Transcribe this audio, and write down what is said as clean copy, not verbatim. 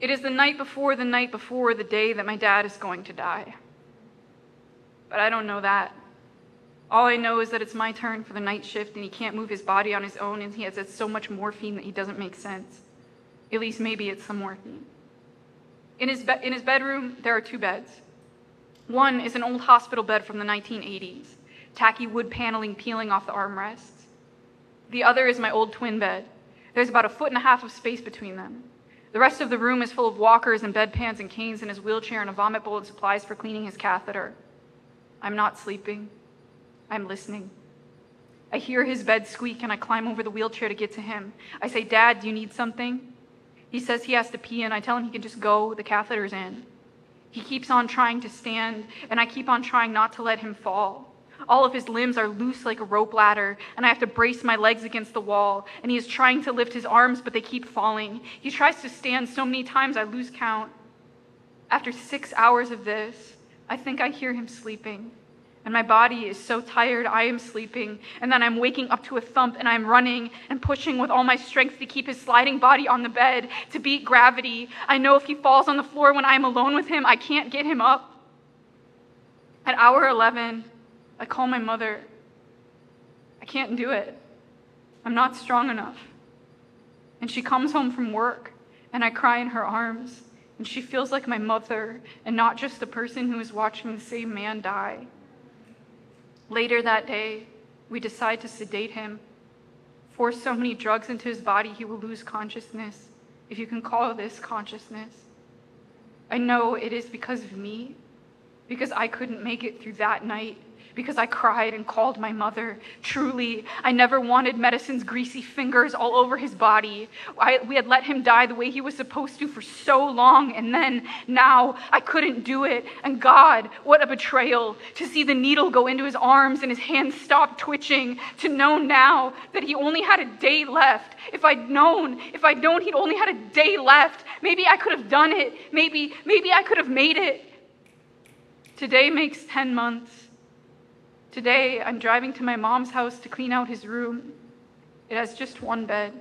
It is the night before the day that my dad is going to die. But I don't know that. All I know is that it's my turn for the night shift and he can't move his body on his own and he has so much morphine that he doesn't make sense. At least maybe it's some morphine. In his bedroom, there are 2 beds. One is an old hospital bed from the 1980s, tacky wood paneling peeling off the armrests. The other is my old twin bed. There's about 1.5 feet of space between them. The rest of the room is full of walkers and bedpans and canes in his wheelchair and a vomit bowl and supplies for cleaning his catheter. I'm not sleeping. I'm listening. I hear his bed squeak and I climb over the wheelchair to get to him. I say, "Dad, do you need something?" He says he has to pee and I tell him he can just go, the catheter's in. He keeps on trying to stand and I keep on trying not to let him fall. All of his limbs are loose like a rope ladder and I have to brace my legs against the wall and he is trying to lift his arms but they keep falling. He tries to stand so many times I lose count. After 6 hours of this, I think I hear him sleeping. And my body is so tired, I am sleeping. And then I'm waking up to a thump and I'm running and pushing with all my strength to keep his sliding body on the bed, to beat gravity. I know if he falls on the floor when I'm alone with him, I can't get him up. At hour 11, I call my mother. I can't do it. I'm not strong enough. And she comes home from work and I cry in her arms. And she feels like my mother and not just the person who is watching the same man die. Later that day, we decide to sedate him, force so many drugs into his body he will lose consciousness, if you can call this consciousness. I know it is because of me, because I couldn't make it through that night, because I cried and called my mother. Truly, I never wanted medicine's greasy fingers all over his body. We had let him die the way he was supposed to for so long, and then, now, I couldn't do it. And God, what a betrayal, to see the needle go into his arms and his hands stop twitching, to know now that he only had a day left. If I'd known he'd only had a day left, maybe I could have done it. Maybe I could have made it. Today makes 10 months. Today, I'm driving to my mom's house to clean out his room. It has just 1 bed.